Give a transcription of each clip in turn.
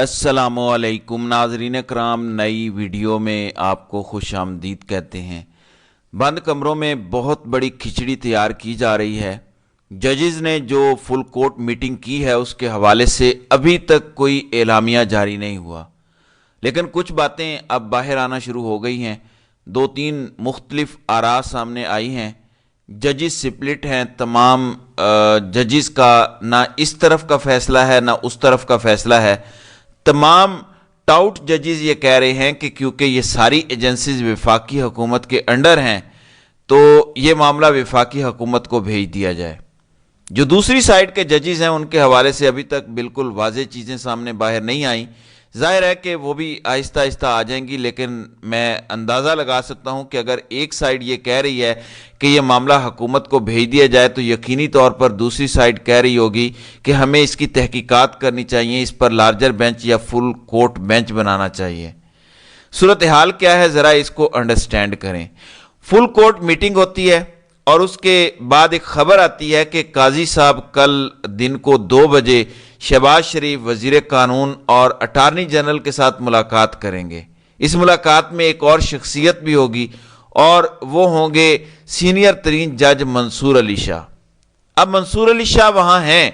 السلام علیکم ناظرین کرام، نئی ویڈیو میں آپ کو خوش آمدید کہتے ہیں۔ بند کمروں میں بہت بڑی کھچڑی تیار کی جا رہی ہے۔ ججز نے جو فل کورٹ میٹنگ کی ہے اس کے حوالے سے ابھی تک کوئی اعلامیہ جاری نہیں ہوا، لیکن کچھ باتیں اب باہر آنا شروع ہو گئی ہیں۔ دو تین مختلف آراء سامنے آئی ہیں۔ ججز سپلٹ ہیں، تمام ججز کا نہ اس طرف کا فیصلہ ہے نہ اس طرف کا فیصلہ ہے۔ تمام ٹاؤٹ ججز یہ کہہ رہے ہیں کہ کیونکہ یہ ساری ایجنسیز وفاقی حکومت کے انڈر ہیں تو یہ معاملہ وفاقی حکومت کو بھیج دیا جائے۔ جو دوسری سائیڈ کے ججز ہیں ان کے حوالے سے ابھی تک بالکل واضح چیزیں سامنے باہر نہیں آئیں۔ ظاہر ہے کہ وہ بھی آہستہ آہستہ آ جائیں گی، لیکن میں اندازہ لگا سکتا ہوں کہ اگر ایک سائیڈ یہ کہہ رہی ہے کہ یہ معاملہ حکومت کو بھیج دیا جائے تو یقینی طور پر دوسری سائیڈ کہہ رہی ہوگی کہ ہمیں اس کی تحقیقات کرنی چاہیے، اس پر لارجر بینچ یا فل کورٹ بینچ بنانا چاہیے۔ صورتحال کیا ہے ذرا اس کو انڈرسٹینڈ کریں۔ فل کورٹ میٹنگ ہوتی ہے اور اس کے بعد ایک خبر آتی ہے کہ قاضی صاحب کل دن کو 2 بجے شہباز شریف وزیر قانون اور اٹارنی جنرل کے ساتھ ملاقات کریں گے۔ اس ملاقات میں ایک اور شخصیت بھی ہوگی اور وہ ہوں گے سینئر ترین جج منصور علی شاہ۔ اب منصور علی شاہ وہاں ہیں،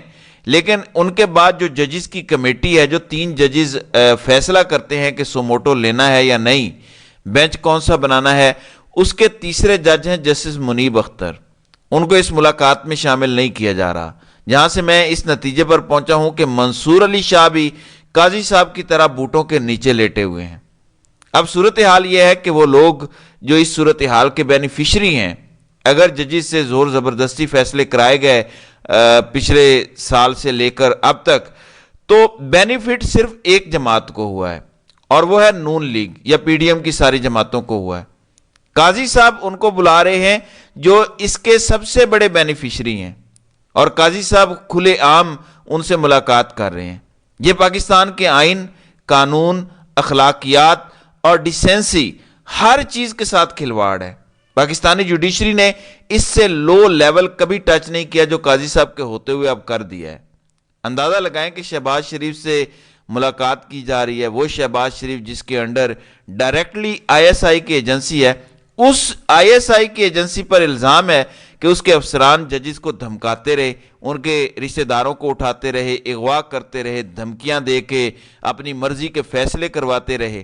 لیکن ان کے بعد جو ججز کی کمیٹی ہے، جو 3 ججز فیصلہ کرتے ہیں کہ سوموٹو لینا ہے یا نہیں، بینچ کون سا بنانا ہے، اس کے تیسرے جج ہیں جسٹس منیب اختر۔ ان کو اس ملاقات میں شامل نہیں کیا جا رہا، جہاں سے میں اس نتیجے پر پہنچا ہوں کہ منصور علی شاہ بھی قاضی صاحب کی طرح بوٹوں کے نیچے لیٹے ہوئے ہیں۔ اب صورتحال یہ ہے کہ وہ لوگ جو اس صورتحال کے بینیفیشری ہیں، اگر ججز سے زور زبردستی فیصلے کرائے گئے پچھلے سال سے لے کر اب تک، تو بینیفٹ صرف ایک جماعت کو ہوا ہے اور وہ ہے نون لیگ یا پی ڈی ایم کی ساری جماعتوں کو ہوا ہے۔ قاضی صاحب ان کو بلا رہے ہیں جو اس کے سب سے بڑے بینیفیشری ہیں، اور قاضی صاحب کھلے عام ان سے ملاقات کر رہے ہیں۔ یہ پاکستان کے آئین، قانون، اخلاقیات اور ڈیسنسی ہر چیز کے ساتھ کھلواڑ ہے۔ پاکستانی جوڈیشری نے اس سے لو لیول کبھی ٹچ نہیں کیا جو قاضی صاحب کے ہوتے ہوئے اب کر دیا ہے۔ اندازہ لگائیں کہ شہباز شریف سے ملاقات کی جا رہی ہے، وہ شہباز شریف جس کے under directly I S I کی ایجنسی ہے، اس آئی ایس آئی کی ایجنسی پر الزام ہے کہ اس کے افسران ججز کو دھمکاتے رہے، ان کے رشتہ داروں کو اٹھاتے رہے، اغوا کرتے رہے، دھمکیاں دے کے اپنی مرضی کے فیصلے کرواتے رہے۔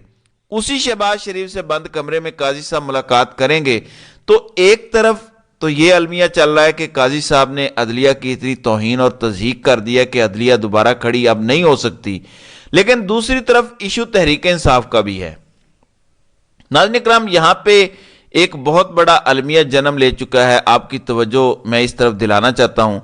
اسی شہباز شریف سے بند کمرے میں قاضی صاحب ملاقات کریں گے تو ایک طرف تو یہ المیہ چل رہا ہے کہ قاضی صاحب نے عدلیہ کی اتنی توہین اور تضحیق کر دیا کہ عدلیہ دوبارہ کھڑی اب نہیں ہو سکتی، لیکن دوسری طرف ایشو تحریک انصاف کا بھی ہے۔ ناظرین اکرام، یہاں پہ ایک بہت بڑا المیہ جنم لے چکا ہے، آپ کی توجہ میں اس طرف دلانا چاہتا ہوں۔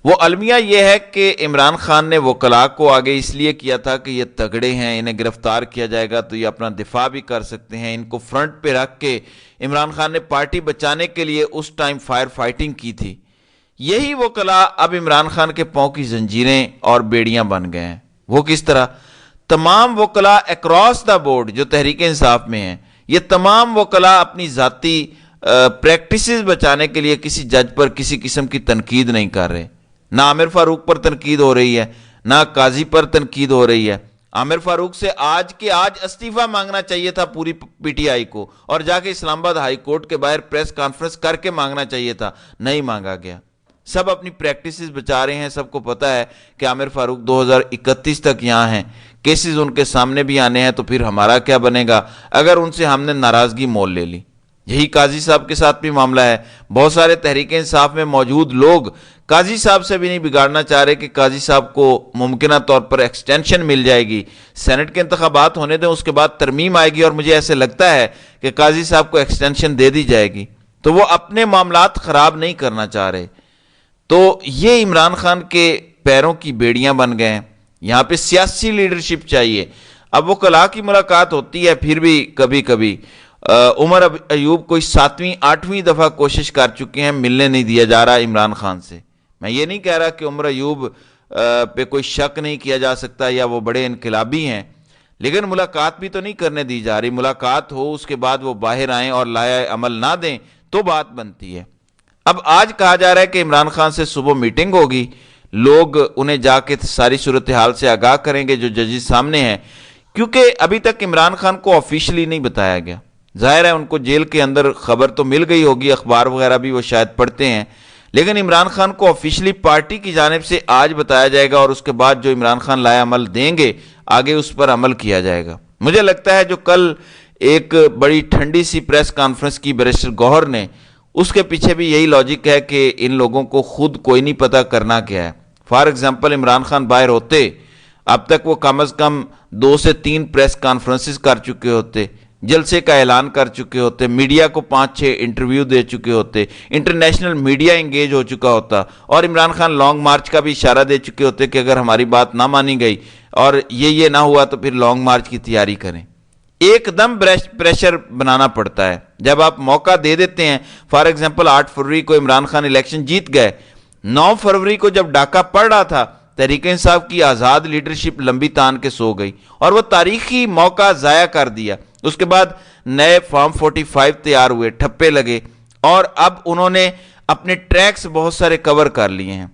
وہ المیہ یہ ہے کہ عمران خان نے وکلاء کو آگے اس لیے کیا تھا کہ یہ تگڑے ہیں، انہیں گرفتار کیا جائے گا تو یہ اپنا دفاع بھی کر سکتے ہیں۔ ان کو فرنٹ پہ رکھ کے عمران خان نے پارٹی بچانے کے لیے اس ٹائم فائر فائٹنگ کی تھی۔ یہی وکلاء اب عمران خان کے پاؤں کی زنجیریں اور بیڑیاں بن گئے ہیں۔ وہ کس طرح؟ تمام وکلاء اکراس دا بورڈ جو تحریک انصاف میں ہیں، یہ تمام وکلاء اپنی ذاتی پریکٹسز بچانے کے لیے کسی جج پر کسی قسم کی تنقید نہیں کر رہے۔ نہ عامر فاروق پر تنقید ہو رہی ہے، نہ قاضی پر تنقید ہو رہی ہے۔ عامر فاروق سے آج کے آج استعفیٰ مانگنا چاہیے تھا پوری پی ٹی آئی کو، اور جا کے اسلام آباد ہائی کورٹ کے باہر پریس کانفرنس کر کے مانگنا چاہیے تھا، نہیں مانگا گیا۔ سب اپنی پریکٹسز بچا رہے ہیں، سب کو پتہ ہے کہ عامر فاروق 2031 تک یہاں ہیں، کیسز ان کے سامنے بھی آنے ہیں، تو پھر ہمارا کیا بنے گا اگر ان سے ہم نے ناراضگی مول لے لی۔ یہی قاضی صاحب کے ساتھ بھی معاملہ ہے۔ بہت سارے تحریک انصاف میں موجود لوگ قاضی صاحب سے بھی نہیں بگاڑنا چاہ رہے کہ قاضی صاحب کو ممکنہ طور پر ایکسٹینشن مل جائے گی، سینٹ کے انتخابات ہونے دیں، اس کے بعد ترمیم آئے گی اور مجھے ایسے لگتا ہے کہ قاضی صاحب کو ایکسٹینشن دے دی جائے گی، تو وہ اپنے معاملات خراب نہیں کرنا چاہ رہے۔ تو یہ عمران خان کے پیروں کی بیڑیاں بن گئے ہیں۔ یہاں پہ سیاسی لیڈرشپ چاہیے۔ اب وہ وکلاء کی ملاقات ہوتی ہے، پھر بھی کبھی کبھی عمر ایوب کوئی 7ویں 8ویں دفعہ کوشش کر چکے ہیں، ملنے نہیں دیا جا رہا عمران خان سے۔ میں یہ نہیں کہہ رہا کہ عمر ایوب پہ کوئی شک نہیں کیا جا سکتا یا وہ بڑے انقلابی ہیں، لیکن ملاقات بھی تو نہیں کرنے دی جا رہی۔ ملاقات ہو، اس کے بعد وہ باہر آئیں اور لائحہ عمل نہ دیں تو بات بنتی ہے۔ اب آج کہا جا رہا ہے کہ عمران خان سے صبح میٹنگ ہوگی، لوگ انہیں جا کے ساری صورتحال سے آگاہ کریں گے جو ججز سامنے ہیں، کیونکہ ابھی تک عمران خان کو آفیشلی نہیں بتایا گیا۔ ظاہر ہے ان کو جیل کے اندر خبر تو مل گئی ہوگی، اخبار وغیرہ بھی وہ شاید پڑھتے ہیں، لیکن عمران خان کو آفیشلی پارٹی کی جانب سے آج بتایا جائے گا، اور اس کے بعد جو عمران خان لائے عمل دیں گے آگے اس پر عمل کیا جائے گا۔ مجھے لگتا ہے جو کل ایک بڑی ٹھنڈی سی پریس کانفرنس کی بیرسٹر گوہر نے، اس کے پیچھے بھی یہی لاجک ہے کہ ان لوگوں کو خود کوئی نہیں پتا کرنا کیا ہے۔ فار ایگزامپل عمران خان باہر ہوتے، اب تک وہ کم از کم 2 سے 3 پریس کانفرنسز کر چکے ہوتے، جلسے کا اعلان کر چکے ہوتے، میڈیا کو 5-6 انٹرویو دے چکے ہوتے، انٹرنیشنل میڈیا انگیج ہو چکا ہوتا، اور عمران خان لانگ مارچ کا بھی اشارہ دے چکے ہوتے کہ اگر ہماری بات نہ مانی گئی اور یہ نہ ہوا تو پھر لانگ مارچ کی تیاری کریں۔ ایک دم پریشر بنانا پڑتا ہے جب آپ موقع دے دیتے ہیں۔ فار ایگزامپل 8 فروری کو عمران خان الیکشن جیت گئے، 9 فروری کو جب ڈاکہ پڑ رہا تھا تحریک انصاف کی آزاد لیڈرشپ لمبی تان کے سو گئی اور وہ تاریخی موقع ضائع کر دیا۔ اس کے بعد نئے فارم 45 تیار ہوئے، ٹھپے لگے، اور اب انہوں نے اپنے ٹریکس بہت سارے کور کر لیے ہیں۔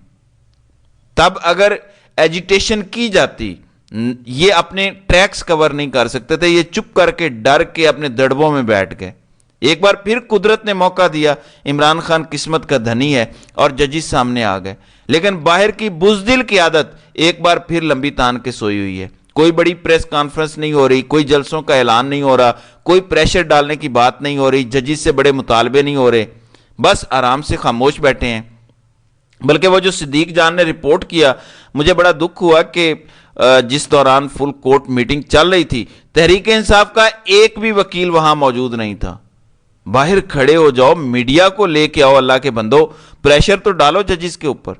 تب اگر ایجیٹیشن کی جاتی، یہ اپنے ٹریکس کور نہیں کر سکتے تھے، یہ چپ کر کے ڈر کے اپنے دڑبوں میں بیٹھ گئے۔ ایک بار پھر قدرت نے موقع دیا، عمران خان قسمت کا دھنی ہے اور ججز سامنے آ گئے، لیکن باہر کی بزدل کی عادت ایک بار پھر لمبی تان کے سوئی ہوئی ہے۔ کوئی بڑی پریس کانفرنس نہیں ہو رہی، کوئی جلسوں کا اعلان نہیں ہو رہا، کوئی پریشر ڈالنے کی بات نہیں ہو رہی، ججز سے بڑے مطالبے نہیں ہو رہے، بس آرام سے خاموش بیٹھے ہیں۔ بلکہ وہ جو صدیق جان نے رپورٹ کیا، مجھے بڑا دکھ ہوا کہ جس دوران فل کورٹ میٹنگ چل رہی تھی تحریک انصاف کا ایک بھی وکیل وہاں موجود نہیں تھا۔ باہر کھڑے ہو جاؤ، میڈیا کو لے کے آؤ، اللہ کے بندو، پریشر تو ڈالو ججز کے اوپر۔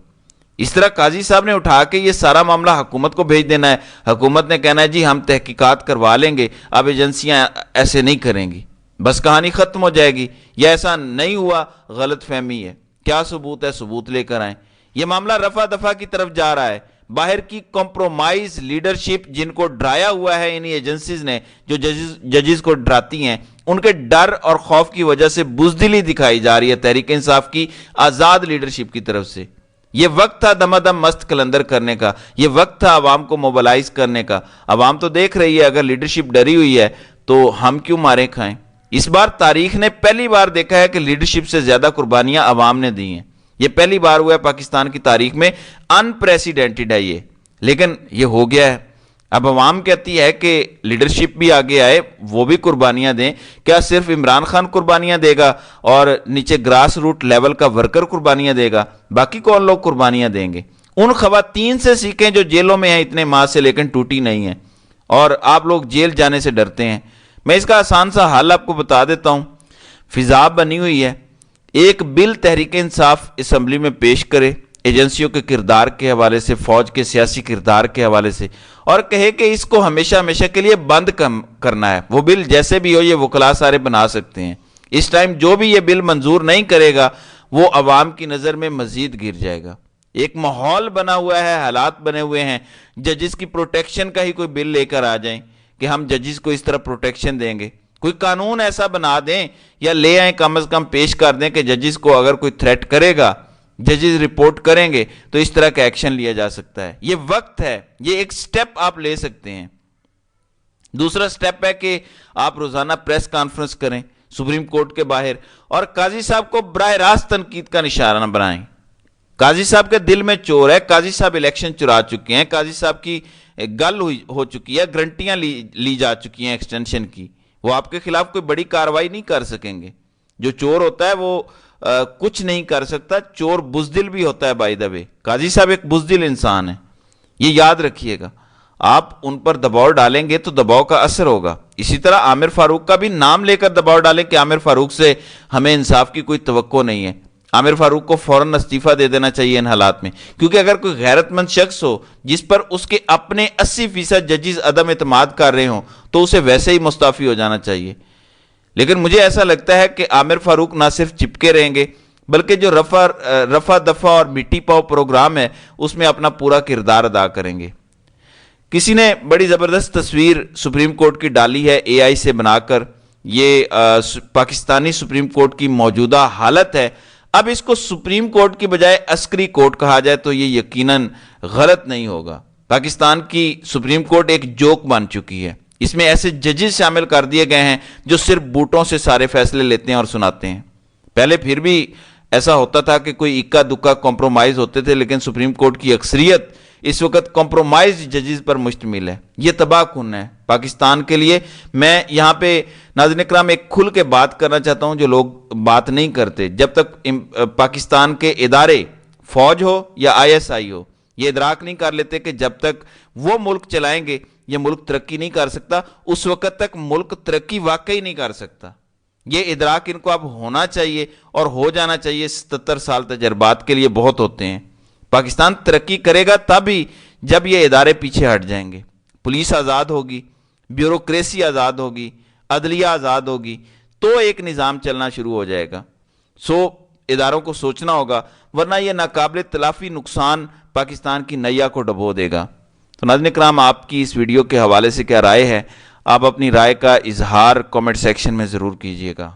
اس طرح قاضی صاحب نے اٹھا کے یہ سارا معاملہ حکومت کو بھیج دینا ہے، حکومت نے کہنا ہے جی ہم تحقیقات کروا لیں گے، اب ایجنسیاں ایسے نہیں کریں گی، بس کہانی ختم ہو جائے گی۔ یا ایسا نہیں ہوا، غلط فہمی ہے، کیا ثبوت ہے، ثبوت لے کر آئیں۔ یہ معاملہ رفع دفع کی طرف جا رہا ہے۔ باہر کی کمپرومائز لیڈرشپ جن کو ڈرایا ہوا ہے انہی ایجنسیز نے، جو ججز کو ڈراتی ہیں، ان کے ڈر اور خوف کی وجہ سے بزدلی دکھائی جا رہی ہے تحریک انصاف کی آزاد لیڈرشپ کی طرف سے۔ یہ وقت تھا دم دم مست کلندر کرنے کا، یہ وقت تھا عوام کو موبلائز کرنے کا۔ عوام تو دیکھ رہی ہے، اگر لیڈرشپ ڈری ہوئی ہے تو ہم کیوں مارے کھائیں۔ اس بار تاریخ نے پہلی بار دیکھا ہے کہ لیڈرشپ سے زیادہ قربانیاں عوام نے دی ہیں۔ یہ پہلی بار ہوا ہے پاکستان کی تاریخ میں، انپریسیڈنٹڈ ہے یہ، لیکن یہ ہو گیا ہے۔ اب عوام کہتی ہے کہ لیڈرشپ بھی آگے آئے، وہ بھی قربانیاں دیں۔ کیا صرف عمران خان قربانیاں دے گا اور نیچے گراس روٹ لیول کا ورکر قربانیاں دے گا؟ باقی کون لوگ قربانیاں دیں گے؟ ان خواتین سے سیکھیں جو جیلوں میں ہیں اتنے ماہ سے لیکن ٹوٹی نہیں ہیں، اور آپ لوگ جیل جانے سے ڈرتے ہیں۔ میں اس کا آسان سا حل آپ کو بتا دیتا ہوں۔ فضا بنی ہوئی ہے، ایک بل تحریک انصاف اسمبلی میں پیش کرے ایجنسیوں کے کردار کے حوالے سے، فوج کے سیاسی کردار کے حوالے سے، اور کہے کہ اس کو ہمیشہ ہمیشہ کے لیے بند کرنا ہے۔ وہ بل جیسے بھی ہو، یہ وکلا سارے بنا سکتے ہیں۔ اس ٹائم جو بھی یہ بل منظور نہیں کرے گا وہ عوام کی نظر میں مزید گر جائے گا۔ ایک ماحول بنا ہوا ہے، حالات بنے ہوئے ہیں، ججز کی پروٹیکشن کا ہی کوئی بل لے کر آ جائیں کہ ہم ججز کو اس طرح پروٹیکشن دیں گے۔ کوئی قانون ایسا بنا دیں یا لے آئیں، کم از کم پیش کر دیں کہ ججز کو اگر کوئی تھریٹ کرے گا، ججز رپورٹ کریں گے تو اس طرح کا ایکشن لیا جا سکتا ہے۔ یہ وقت ہے، یہ ایک سٹیپ آپ لے سکتے ہیں۔ دوسرا سٹیپ ہے کہ آپ روزانہ پریس کانفرنس کریں سپریم کورٹ کے باہر، اور قاضی صاحب کو براہ راست تنقید کا نشانہ بنائیں۔ قاضی صاحب کے دل میں چور ہے، قاضی صاحب الیکشن چرا چکے ہیں، قاضی صاحب کی گل ہو چکی ہے، گرنٹیاں لی جا چکی ہیں ایکسٹینشن کی، وہ آپ کے خلاف کوئی بڑی کارروائی نہیں کر سکیں گے۔ جو چور ہوتا ہے وہ کچھ نہیں کر سکتا، چور بزدل بھی ہوتا ہے بائی دا وے۔ قاضی صاحب ایک بزدل انسان ہے، یہ یاد رکھیے گا۔ آپ ان پر دباؤ ڈالیں گے تو دباؤ کا اثر ہوگا۔ اسی طرح عامر فاروق کا بھی نام لے کر دباؤ ڈالیں کہ عامر فاروق سے ہمیں انصاف کی کوئی توقع نہیں ہے، عامر فاروق کو فوراً استعفیٰ دے دینا چاہیے ان حالات میں، کیونکہ اگر کوئی غیرت مند شخص ہو جس پر اس کے اپنے 80% ججز عدم اعتماد کر رہے ہوں تو اسے ویسے ہی مستعفی ہو جانا چاہیے۔ لیکن مجھے ایسا لگتا ہے کہ عامر فاروق نہ صرف چپکے رہیں گے بلکہ جو رفع دفع اور مٹی پاؤ پروگرام ہے اس میں اپنا پورا کردار ادا کریں گے۔ کسی نے بڑی زبردست تصویر سپریم کورٹ کی ڈالی ہے اے آئی سے بنا کر، یہ پاکستانی سپریم کورٹ کی موجودہ حالت ہے۔ اب اس کو سپریم کورٹ کی بجائے عسکری کورٹ کہا جائے تو یہ یقیناً غلط نہیں ہوگا۔ پاکستان کی سپریم کورٹ ایک جوک بن چکی ہے، اس میں ایسے ججز شامل کر دیے گئے ہیں جو صرف بوٹوں سے سارے فیصلے لیتے ہیں اور سناتے ہیں۔ پہلے پھر بھی ایسا ہوتا تھا کہ کوئی اکا دکا کمپرومائز ہوتے تھے، لیکن سپریم کورٹ کی اکثریت اس وقت کمپرومائز ججز پر مشتمل ہے۔ یہ تباہ کن ہے پاکستان کے لیے۔ میں یہاں پہ ناظرین کرام ایک کھل کے بات کرنا چاہتا ہوں جو لوگ بات نہیں کرتے۔ جب تک پاکستان کے ادارے فوج ہو یا ISI ہو یہ ادراک نہیں کر لیتے کہ جب تک وہ ملک چلائیں گے یہ ملک ترقی نہیں کر سکتا، اس وقت تک ملک ترقی واقعی نہیں کر سکتا۔ یہ ادراک ان کو اب ہونا چاہیے اور ہو جانا چاہیے۔ 77 سال تجربات کے لیے بہت ہوتے ہیں۔ پاکستان ترقی کرے گا تب ہی جب یہ ادارے پیچھے ہٹ جائیں گے، پولیس آزاد ہوگی، بیوروکریسی آزاد ہوگی، عدلیہ آزاد ہوگی، تو ایک نظام چلنا شروع ہو جائے گا۔ اداروں کو سوچنا ہوگا، ورنہ یہ ناقابل تلافی نقصان پاکستان کی نیا کو ڈبو دے گا۔ تو ناظرین کرام، آپ کی اس ویڈیو کے حوالے سے کیا رائے ہے؟ آپ اپنی رائے کا اظہار کامنٹ سیکشن میں ضرور کیجیے گا۔